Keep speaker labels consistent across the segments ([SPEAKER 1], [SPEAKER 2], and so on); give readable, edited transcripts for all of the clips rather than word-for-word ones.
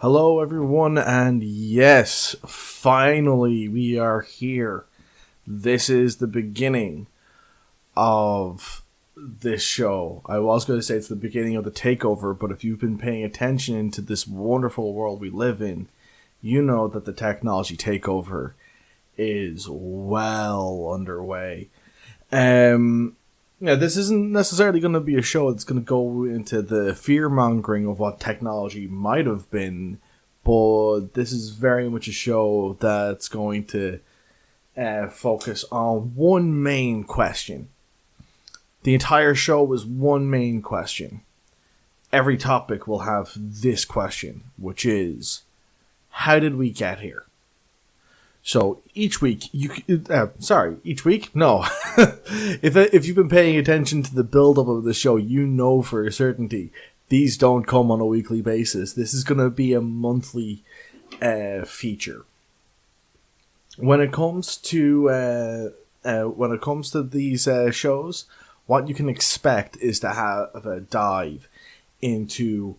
[SPEAKER 1] Hello, everyone, and yes, finally we are here. This is the beginning of this show. I was going to say it's the beginning of the Takeover, but if you've been paying attention to this wonderful world we live in, you know that the technology takeover is well underway. This isn't necessarily going to be a show that's going to go into the fear-mongering of what technology might have been, but this is very much a show that's going to focus on one main question. The entire show is one main question. Every topic will have this question, which is, how did we get here? So each week, each week? No. If you've been paying attention to the build-up of the show, you know for a certainty these don't come on a weekly basis. This is going to be a monthly feature. When it comes to these shows, what you can expect is to have a dive into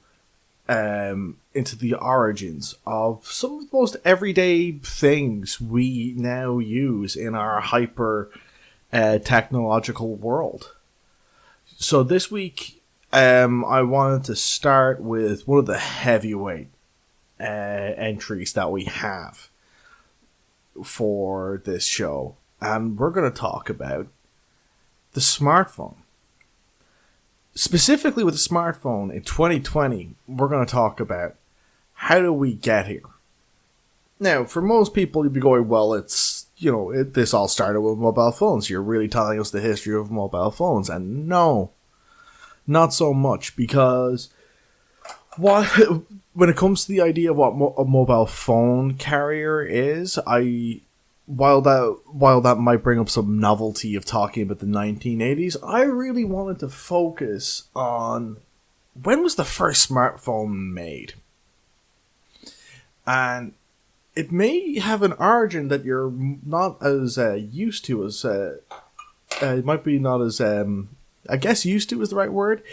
[SPEAKER 1] the origins of some of the most everyday things we now use in our hyper technological world. So this week, I wanted to start with one of the heavyweight entries that we have for this show, and we're going to talk about the smartphone. Specifically with the smartphone in 2020, we're going to talk about how do we get here. Now, for most people, you'd be going, well, this all started with mobile phones. You're really telling us the history of mobile phones. And no, not so much, because when it comes to the idea of what a mobile phone carrier is, While that might bring up some novelty of talking about the 1980s, I really wanted to focus on when was the first smartphone made. And it may have an origin that you're not as used to as... it might be not as... I guess used to is the right word,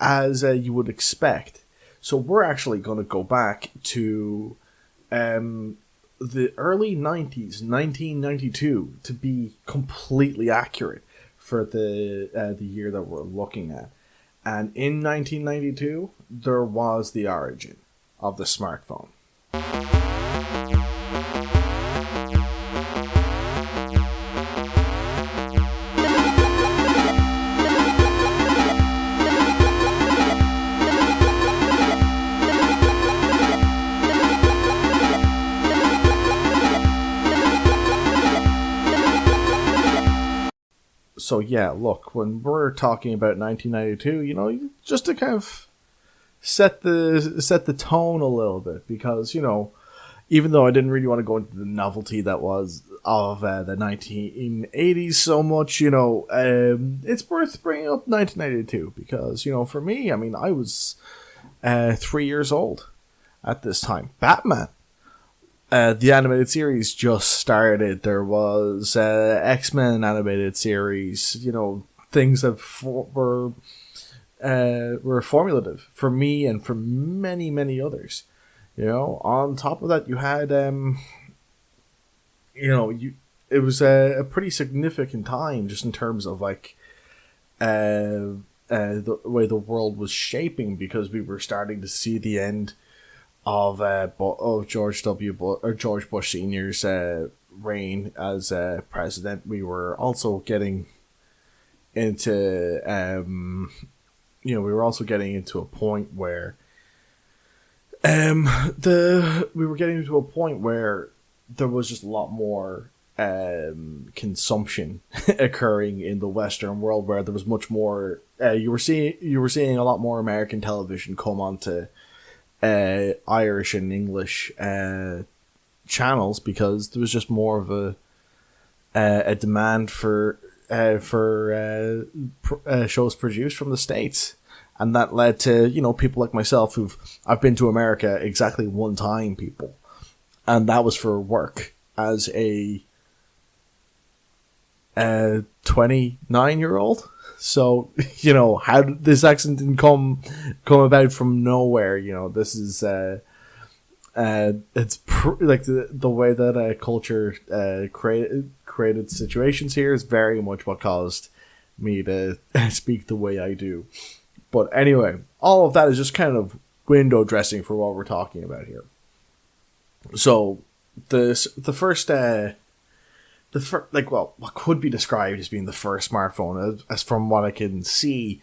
[SPEAKER 1] as you would expect. So we're actually going to go back to... the early 90s, 1992, to be completely accurate for the year that we're looking at. And in 1992, there was the origin of the smartphone. So yeah, look, when we're talking about 1992, just to kind of set the tone a little bit, because even though I didn't really want to go into the novelty that was of the 1980s so much, it's worth bringing up 1992 because for me, I was 3 years old at this time. Batman. The animated series just started. There was X-Men animated series. Things that were formulative for me and for many, many others. On top of that, you had it was a pretty significant time just in terms of the way the world was shaping, because we were starting to see the end of George Bush Sr.'s reign as president. We were also getting into a point where there was just a lot more consumption occurring in the Western world, where there was much more. You were seeing a lot more American television come onto Irish and English channels, because there was just more of a demand for shows produced from the States, and that led to people like myself I've been to America exactly one time, people, and that was for work as a 29-year-old. So, how this accent didn't come about from nowhere. This is like the way that culture created situations here is very much what caused me to speak the way I do. But anyway, all of that is just kind of window dressing for what we're talking about here. So what could be described as being the first smartphone, as from what I can see,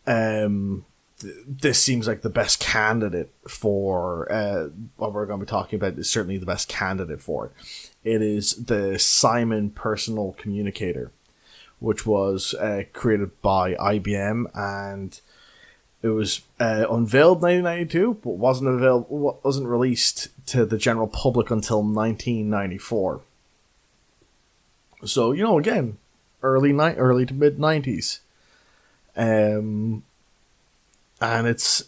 [SPEAKER 1] this seems like the best candidate for what we're going to be talking about. Is certainly the best candidate for it. It is the Simon Personal Communicator, which was created by IBM, and it was unveiled in 1992, but wasn't released to the general public until 1994. So, again, early to mid 90s. And it's,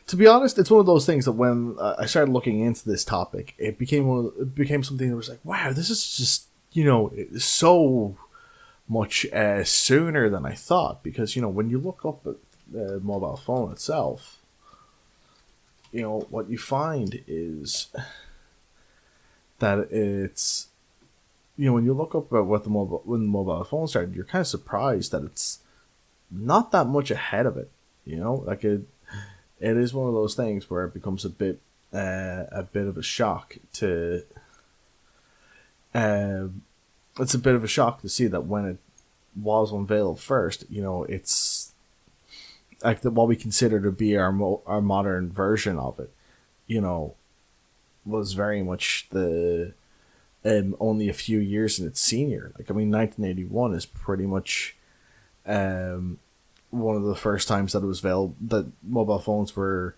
[SPEAKER 1] to be honest, it's one of those things that when I started looking into this topic, it became something that was like, wow, this is just, so much sooner than I thought. Because, when you look up at the mobile phone itself, what you find is that it's, when you look up at when the mobile phone started, you're kind of surprised that it's not that much ahead of it. Like it is one of those things where it becomes a bit of a shock to. It's a bit of a shock to see that when it was unveiled first, it's like what we consider to be our modern version of it, was very much the only a few years in its senior. 1981 is pretty much one of the first times that it was available, that mobile phones were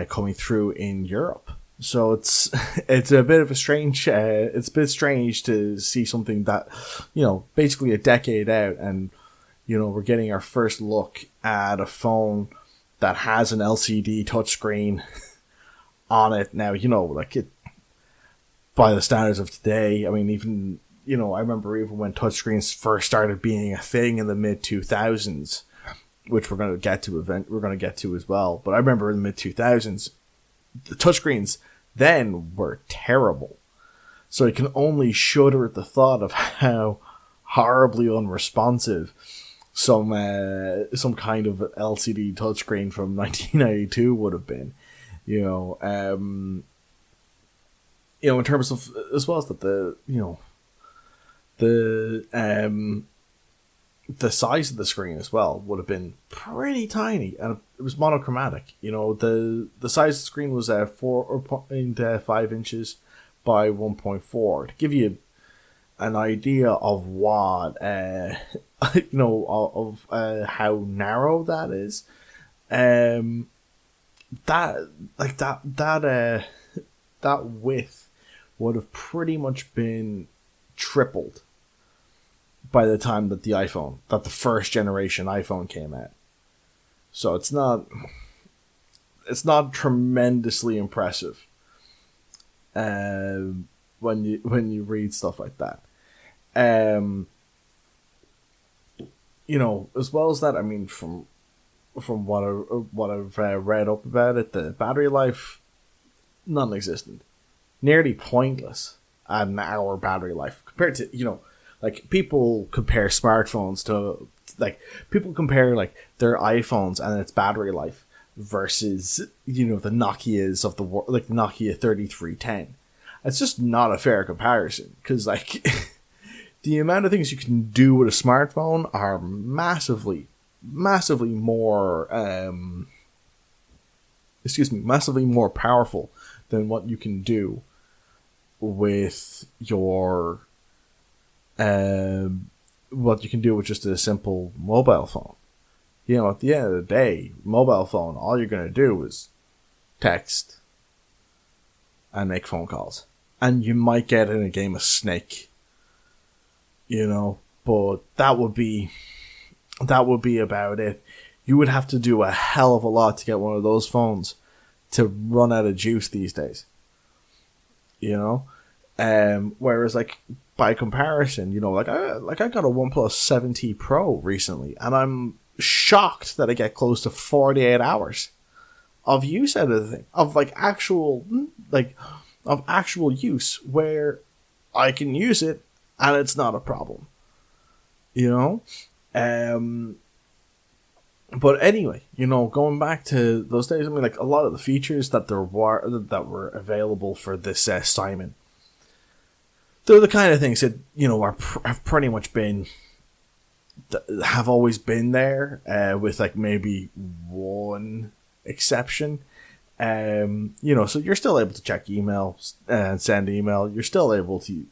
[SPEAKER 1] coming through in Europe. So it's a bit of a strange. It's a bit strange to see something that, basically a decade out, and we're getting our first look at a phone that has an LCD touchscreen on it now. It, by the standards of today, I remember even when touchscreens first started being a thing in the mid 2000s, which we're going to get to as well. But I remember in the mid 2000s, the touchscreens then were terrible. So I can only shudder at the thought of how horribly unresponsive some kind of LCD touchscreen from 1992 would have been. In terms of, as well as that the size of the screen as well would have been pretty tiny, and it was monochromatic. The size of the screen was 4.5 inches by 1.4. To give you an idea of what of how narrow that is, that width would have pretty much been tripled by the time that the first generation iPhone came out. So it's not tremendously impressive when you read stuff like that. As well as that, from what I've read up about it, the battery life, non-existent, nearly pointless at an hour battery life compared to, people compare smartphones to, people compare their iPhones and its battery life versus, the Nokias of the world, like the Nokia 3310. It's just not a fair comparison, because the amount of things you can do with a smartphone are massively more massively more powerful than what you can do with your what you can do with just a simple mobile phone. At the end of the day, mobile phone, all you're going to do is text and make phone calls, and you might get in a game of Snake, but that would be about it. You would have to do a hell of a lot to get one of those phones to run out of juice these days. Whereas by comparison, I got a OnePlus 7T Pro recently, and I'm shocked that I get close to 48 hours of use out of the thing, of actual of actual use where I can use it and it's not a problem, you know. But anyway, going back to those days, I mean, like, a lot of the features that were available for this Simon, they're the kind of things that have pretty much have always been there, with like maybe one exception. So you're still able to check email and send email. You're still able to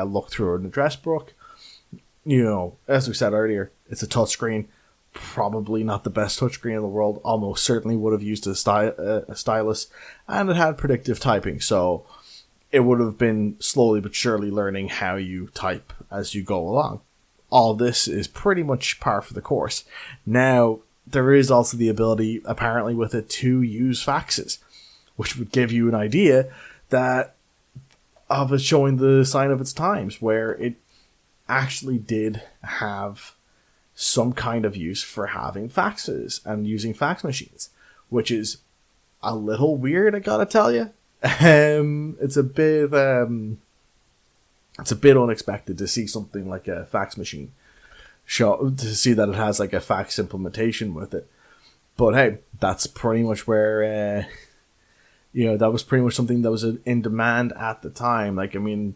[SPEAKER 1] look through an address book. As we said earlier, it's a touchscreen. Probably not the best touchscreen in the world. Almost certainly would have used a stylus, and it had predictive typing, so it would have been slowly but surely learning how you type as you go along. All this is pretty much par for the course. Now, there is also the ability, apparently, with it to use faxes, which would give you an idea of it showing the sign of its times, where it actually did have some kind of use for having faxes and using fax machines, which is a little weird, I gotta tell you. It's a bit unexpected to see something like a fax machine to see that it has like a fax implementation with it. But hey, that's pretty much where that was pretty much something that was in demand at the time. Like, I mean,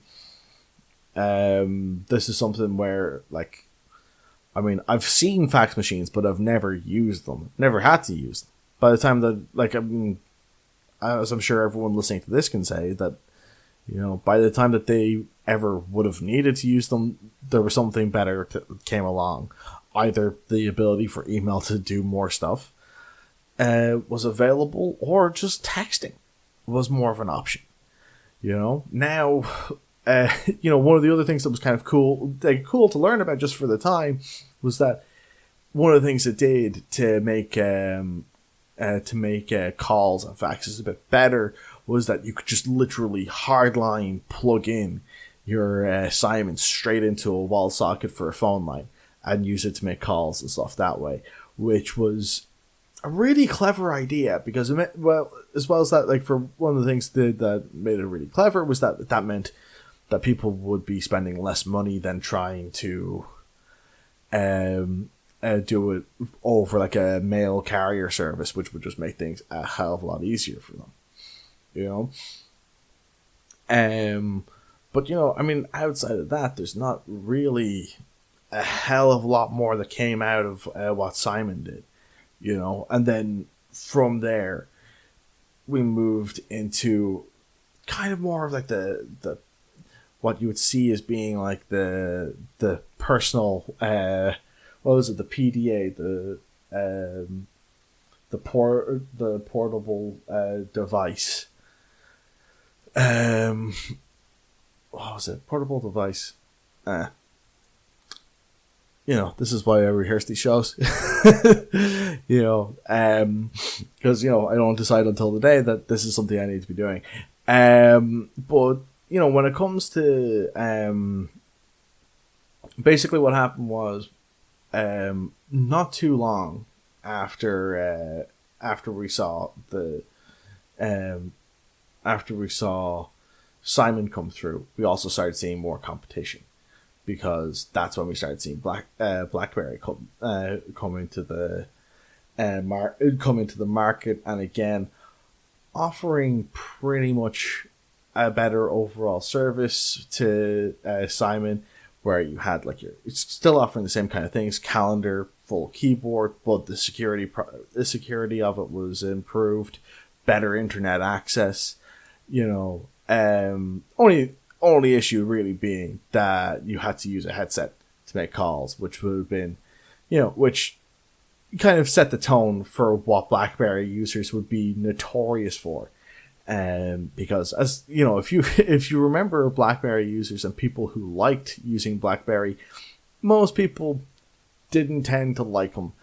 [SPEAKER 1] this is something where, like, I mean, I've seen fax machines, but I've never used them. Never had to use them. By the time that, like, I mean, as I'm sure everyone listening to this can say, that, by the time that they ever would have needed to use them, there was something better came along. Either the ability for email to do more stuff was available, or just texting was more of an option. Now, one of the other things that was kind of cool to learn about just for the time was that one of the things it did to make calls and faxes a bit better was that you could just literally hardline plug in your Simon straight into a wall socket for a phone line and use it to make calls and stuff that way, which was a really clever idea, because as well as that, like, for one of the things that made it really clever was that meant that people would be spending less money than trying to do it over like a mail carrier service, which would just make things a hell of a lot easier for them. But I mean, outside of that, there's not really a hell of a lot more that came out of what Simon did, and then from there we moved into kind of more of like the what you would see as being like the personal, what was it, the PDA, the portable device. What was it? Portable device. This is why I rehearse these shows. Because I don't decide until the day that this is something I need to be doing. But when it comes to basically what happened was, not too long after we saw Simon come through, we also started seeing more competition, because that's when we started seeing BlackBerry come into the market, and again offering pretty much a better overall service to Simon, where you had it's still offering the same kind of things, calendar, full keyboard, but the security of it was improved, better internet access. Only issue really being that you had to use a headset to make calls, which would have been, which kind of set the tone for what BlackBerry users would be notorious for. Because, as if you remember BlackBerry users and people who liked using BlackBerry, most people didn't tend to like them.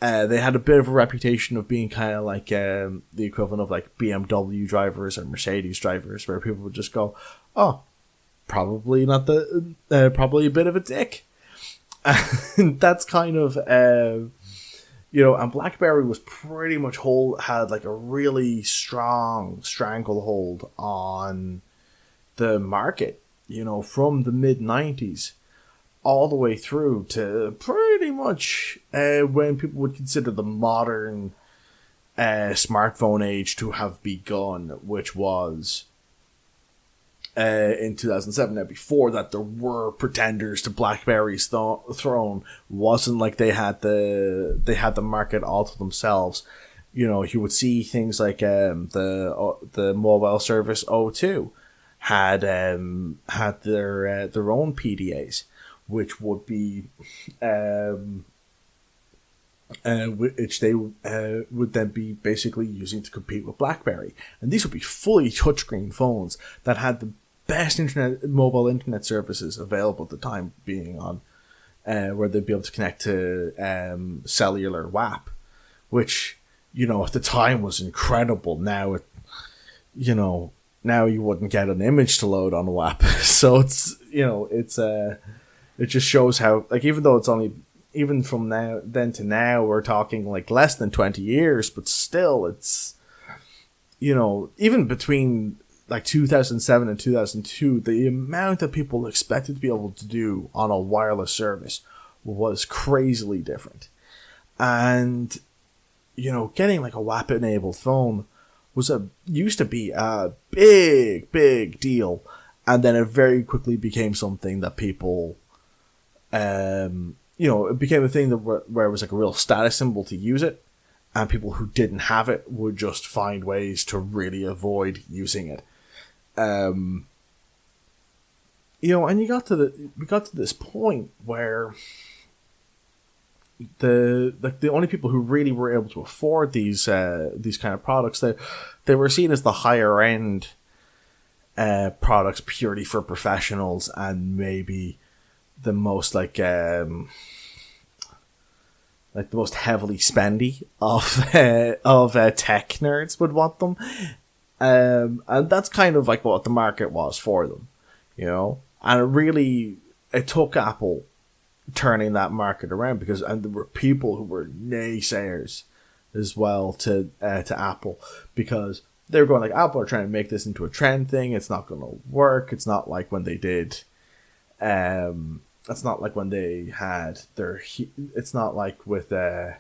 [SPEAKER 1] They had a bit of a reputation of being kind of like the equivalent of like BMW drivers or Mercedes drivers, where people would just go, "Oh, probably not probably a bit of a dick." And that's kind of And BlackBerry was pretty much had like a really strong stranglehold on the market, from the mid 90s all the way through to pretty much when people would consider the modern smartphone age to have begun, which was in 2007. Now, before that, there were pretenders to BlackBerry's throne. Wasn't like they had the market all to themselves. You would see things like the mobile service O2 had their own PDAs, which would be which they would then be basically using to compete with BlackBerry. And these would be fully touchscreen phones that had the best mobile internet services available at the time, being on where they'd be able to connect to cellular WAP, which, at the time was incredible. Now, now you wouldn't get an image to load on a WAP. So it just shows how, like, even though it's only, even from then to now, we're talking like less than 20 years, but still it's, even between like 2007 and 2002, the amount that people expected to be able to do on a wireless service was crazily different. And, getting like a WAP enabled phone used to be a big deal. And then it very quickly became something that people, it became a thing that where it was like a real status symbol to use it, and people who didn't have it would just find ways to really avoid using it. And we got to this point where the only people who really were able to afford these kind of products, they were seen as the higher end products purely for professionals, and maybe the most like the most heavily spendy of tech nerds would want them, and that's kind of like what the market was for them, and it took Apple turning that market around, and there were people who were naysayers as well to Apple, because they were going like, Apple are trying to make this into a trend thing. It's not going to work. It's not like when they did. It's not like when they had their. It's not like with the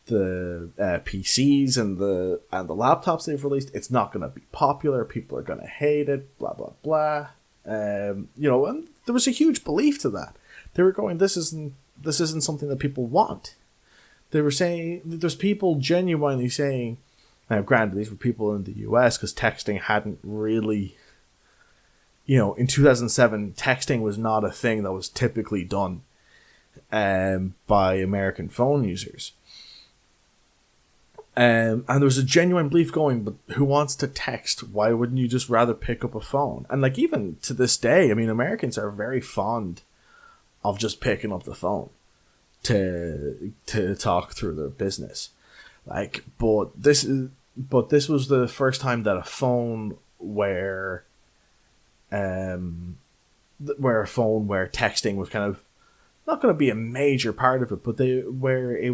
[SPEAKER 1] PCs and the laptops they've released. It's not going to be popular. People are going to hate it. Blah blah blah. And there was a huge belief to that. They were going, this isn't something that people want. They were saying, there's people genuinely saying. Now, granted, these were people in the US, because texting hadn't really, in 2007, texting was not a thing that was typically done by American phone users. And there was a genuine belief going, but who wants to text? Why wouldn't you just rather pick up a phone? And like, even to this day, Americans are very fond of just picking up the phone to talk through their business. Like, but this was the first time that a phone where texting was kind of not going to be a major part of it, but where you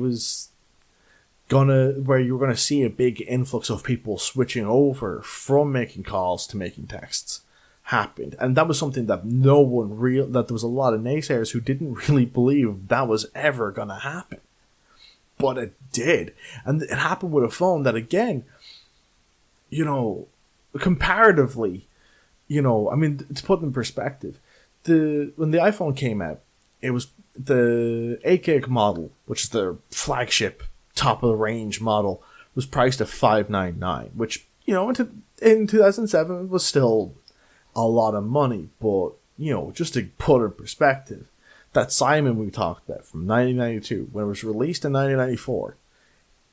[SPEAKER 1] were going to see a big influx of people switching over from making calls to making texts happened. And that was something that that there was a lot of naysayers who didn't really believe that was ever going to happen. But it did. And it happened with a phone that, again, comparatively, to put in perspective, when the iPhone came out, it was the 8 gig model, which is the flagship top of the range model, was priced at $599, which, in 2007 was still a lot of money. But, just to put in perspective, that Simon we talked about from 1992, when it was released in 1994,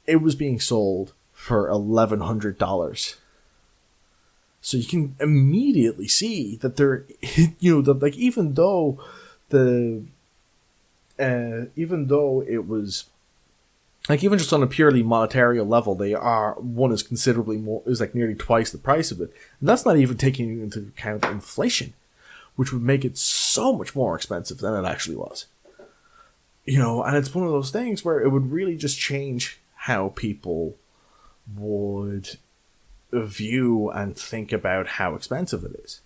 [SPEAKER 1] it was being sold for $1,100. So you can immediately see that even though it was like, even just on a purely monetary level, one is considerably more, is like nearly twice the price of it. And that's not even taking into account inflation, which would make it so much more expensive than it actually was. And it's one of those things where it would really just change how people would view and think about how expensive it is.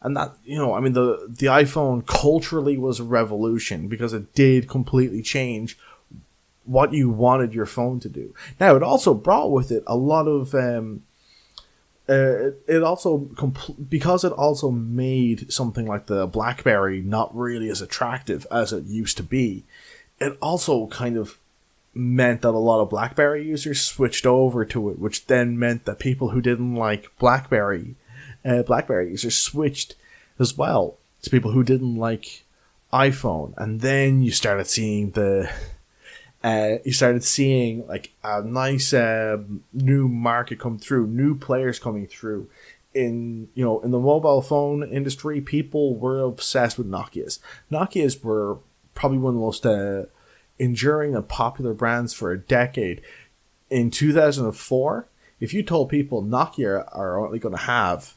[SPEAKER 1] And that, the iPhone culturally was a revolution because it did completely change what you wanted your phone to do. Now, it also brought with it a lot of, because it also made something like the BlackBerry not really as attractive as it used to be. It also kind of meant that a lot of BlackBerry users switched over to it, which then meant that people who didn't like BlackBerry users switched as well to people who didn't like iPhone, and then you started seeing like a nice new market come through, new players coming through. In the mobile phone industry, people were obsessed with Nokias. Nokias were probably one of the most enduring and popular brands for a decade. In 2004, if you told people Nokia are only going to have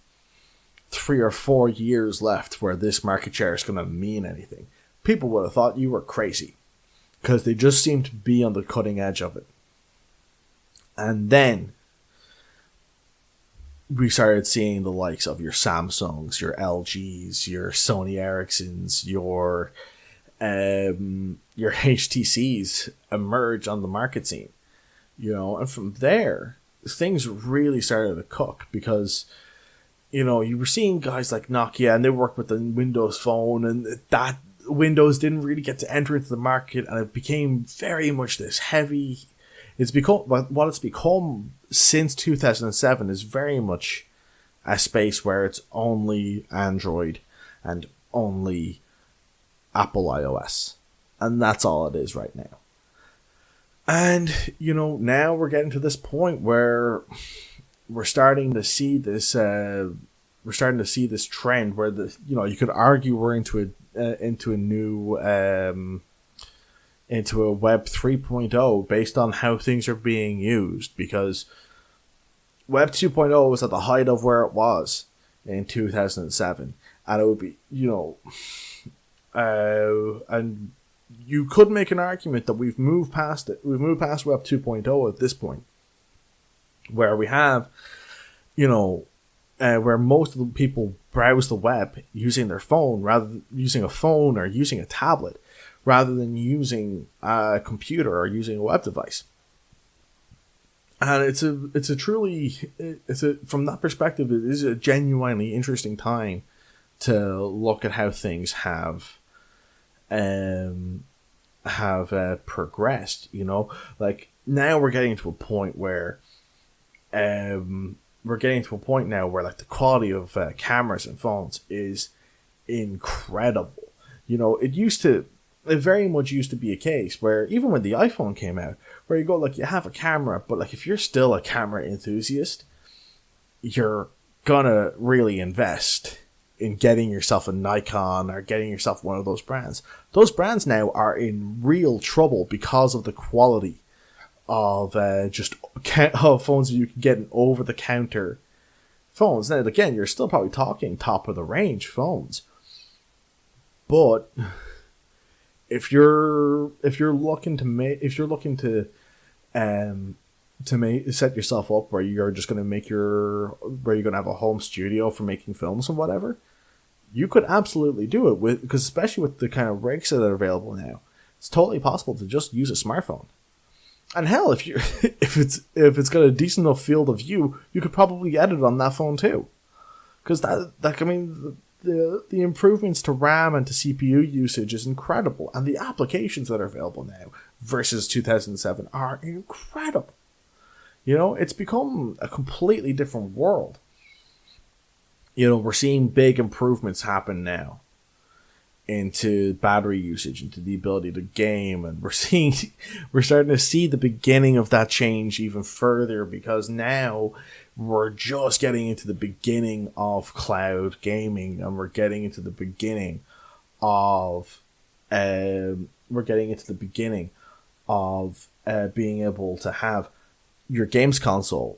[SPEAKER 1] 3 or 4 years left where this market share is going to mean anything, people would have thought you were crazy, because they just seemed to be on the cutting edge of it. And then we started seeing the likes of your Samsungs, your LGs, your Sony Ericssons, your HTCs emerge on the market scene, and from there, things really started to cook, because, you were seeing guys like Nokia, and they worked with the Windows Phone, and that Windows didn't really get to enter into the market, and it became very much this heavy. What it's become since 2007 is very much a space where it's only Android and only Apple iOS, and that's all it is right now. And now we're getting to this point where we're starting to see this trend where you could argue we're into a new into a Web 3.0 based on how things are being used, because Web 2.0 was at the height of where it was in 2007, and it would be and you could make an argument that we've moved past it. We've moved past Web 2.0 at this point, where we have, where most of the people browse the web using their phone, rather than using a phone or using a tablet, rather than using a computer or using a web device. And from that perspective, it is a genuinely interesting time to look at how things have progressed. Like, now we're getting to a point where like the quality of cameras and phones is incredible. It very much used to be a case where, even when the iPhone came out, where you go, like, you have a camera, but like, if you're still a camera enthusiast, you're gonna really invest in getting yourself a Nikon or getting yourself one of those brands. Those brands now are in real trouble because of the quality of phones that you can get in over-the-counter phones. Now, again, you're still probably talking top-of-the-range phones, but if you're looking to set yourself up where you're just going to where you're going to have a home studio for making films and whatever, you could absolutely do it because especially with the kind of rigs that are available now, it's totally possible to just use a smartphone. And hell, if it's got a decent enough field of view, you could probably edit on that phone too, because the improvements to RAM and to CPU usage is incredible, and the applications that are available now versus 2007 are incredible. It's become a completely different world. We're seeing big improvements happen now into battery usage, into the ability to game, and we're starting to see the beginning of that change even further, because now we're just getting into the beginning of cloud gaming, and we're getting into the beginning of being able to have your games console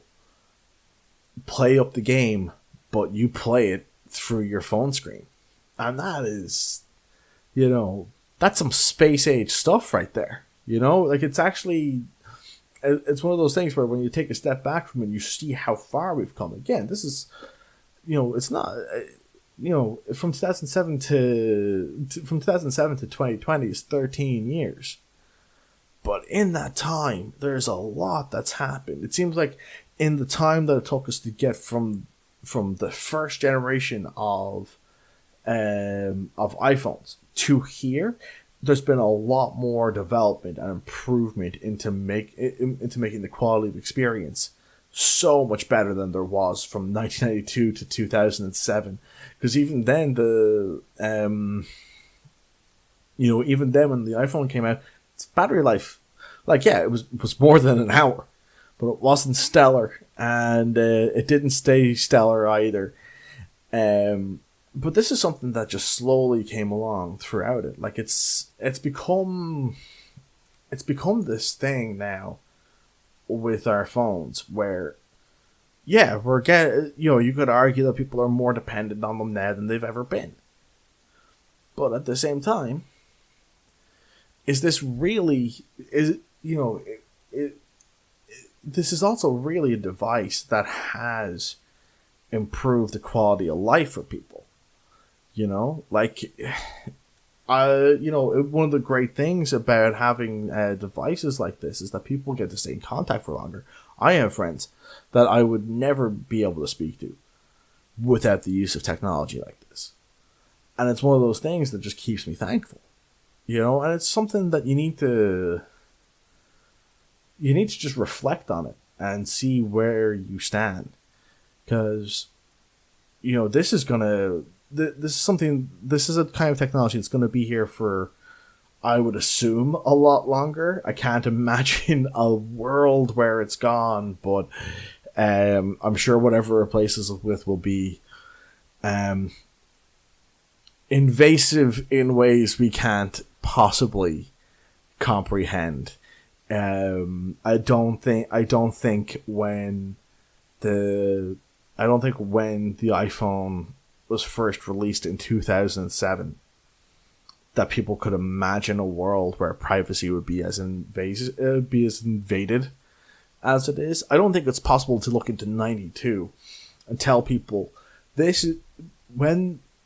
[SPEAKER 1] play up the game, but you play it through your phone screen. And that is, that's some space age stuff right there. You know, like it's actually, it's one of those things where when you take a step back from it, you see how far we've come. Again, this is, it's not, from 2007 to 2020 is 13 years. But in that time, there's a lot that's happened. It seems like in the time that it took us to get from the first generation of iPhones to here, there's been a lot more development and improvement into making the quality of experience so much better than there was from 1992 to 2007. Because even then, even then when the iPhone came out, its battery life, it was more than an hour, but it wasn't stellar, and it didn't stay stellar either. But this is something that just slowly came along throughout it. Like it's become this thing now with our phones where, you could argue that people are more dependent on them now than they've ever been. But at the same time, this is also really a device that has improved the quality of life for people. One of the great things about having devices like this is that people get to stay in contact for longer. I have friends that I would never be able to speak to without the use of technology like this. And it's one of those things that just keeps me thankful. And it's something that you need to just reflect on it and see where you stand. Because, this is a kind of technology that's going to be here for, I would assume, a lot longer. I can't imagine a world where it's gone, but I'm sure whatever it replaces it with will be invasive in ways we can't possibly comprehend. I don't think when the iPhone was first released in 2007 that people could imagine a world where privacy would be as invaded as it is. I don't think it's possible to look into 92 and tell people this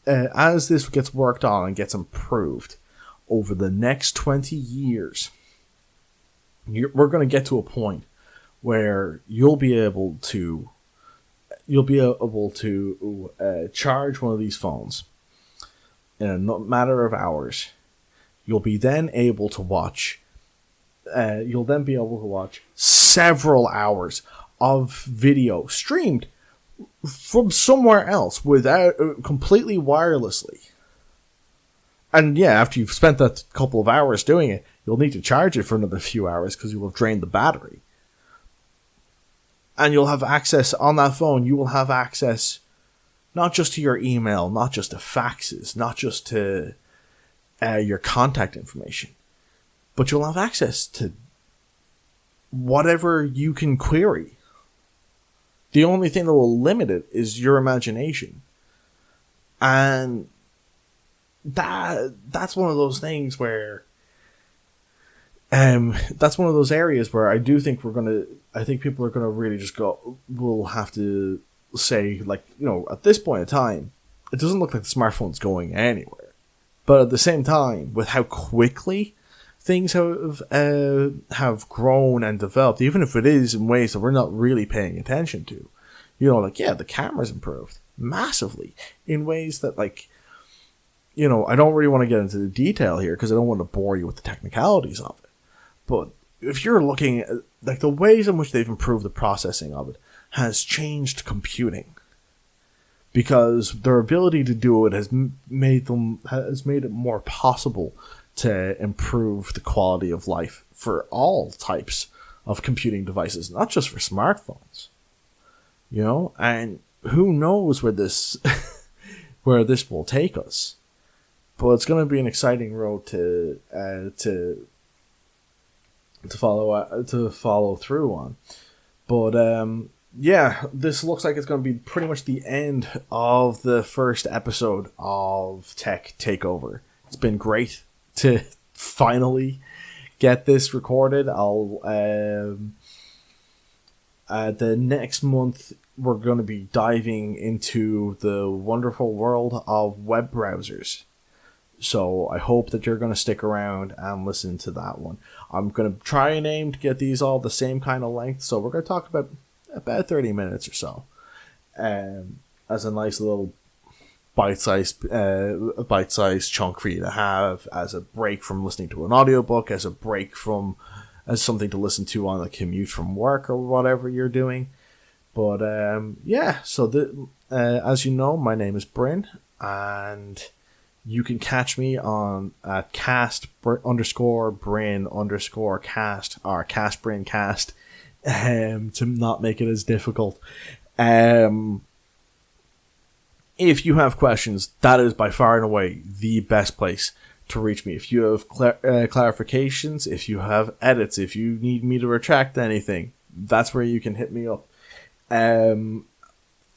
[SPEAKER 1] as this gets worked on and gets improved over the next 20 years, we're going to get to a point where you'll be able to charge one of these phones in a matter of hours. You'll then be able to watch several hours of video streamed from somewhere else without completely wirelessly. And after you've spent that couple of hours doing it, you'll need to charge it for another few hours because you will have drained the battery. And you'll have access on that phone. You will have access not just to your email, not just to faxes, not just to your contact information, but you'll have access to whatever you can query. The only thing that will limit it is your imagination. And that's one of those things where that's one of those areas where I think people are gonna really just we'll have to say, at this point in time, it doesn't look like the smartphone's going anywhere. But at the same time, with how quickly things have grown and developed, even if it is in ways that we're not really paying attention to, the camera's improved massively in ways that, I don't really want to get into the detail here because I don't want to bore you with the technicalities of it. But if you're looking at the ways in which they've improved the processing of it has changed computing, because their ability to do it has made it more possible to improve the quality of life for all types of computing devices, not just for smartphones. And who knows where this will take us. But it's going to be an exciting road to follow through on. But this looks like it's going to be pretty much the end of the first episode of Tech Takeover. It's been great to finally get this recorded. I'll the next month we're going to be diving into the wonderful world of web browsers. So I hope that you're going to stick around and listen to that one. I'm going to try and aim to get these all the same kind of length. So we're going to talk about 30 minutes or so. As a nice little bite-sized chunk for you to have as a break from listening to an audiobook, as something to listen to on the commute from work or whatever you're doing. But so as you know, my name is Brin, and you can catch me on _Brin_cast or cast to not make it as difficult. If you have questions, that is by far and away the best place to reach me. If you have clarifications, if you have edits, if you need me to retract anything, that's where you can hit me up.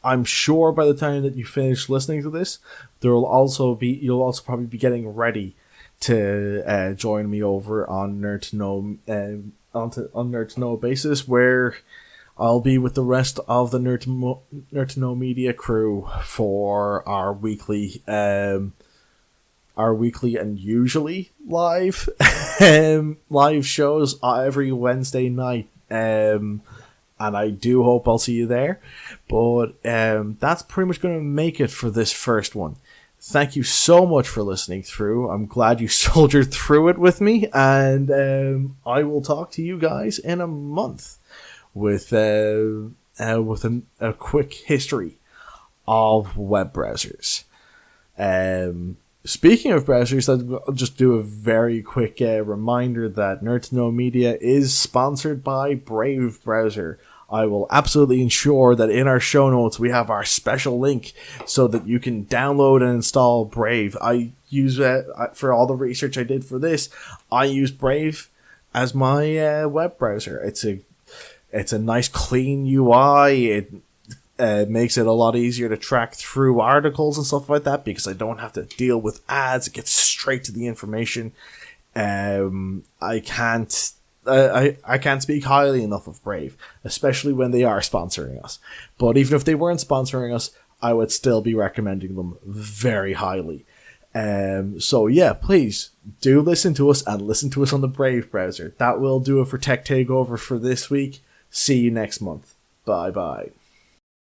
[SPEAKER 1] I'm sure by the time that you finish listening to this, you'll also probably be getting ready to join me over on Nerd to Know on Nerd to Know basis, where I'll be with the rest of the Nerd to Know media crew for our weekly and usually live live shows every Wednesday night. And I do hope I'll see you there. But that's pretty much going to make it for this first one. Thank you so much for listening through. I'm glad you soldiered through it with me. And I will talk to you guys in a month with a quick history of web browsers. Speaking of browsers, I'll just do a very quick reminder that Nerd to Know Media is sponsored by Brave Browser. I will absolutely ensure that in our show notes we have our special link so that you can download and install Brave. I use for all the research I did for this, I use Brave as my web browser. It's a nice clean UI. It makes it a lot easier to track through articles and stuff like that because I don't have to deal with ads. It gets straight to the information. I can't speak highly enough of Brave, especially when they are sponsoring us. But even if they weren't sponsoring us, I would still be recommending them very highly. So yeah, please do listen to us and listen to us on the Brave browser. That will do it for Tech Takeover for this week. See you next month. Bye bye.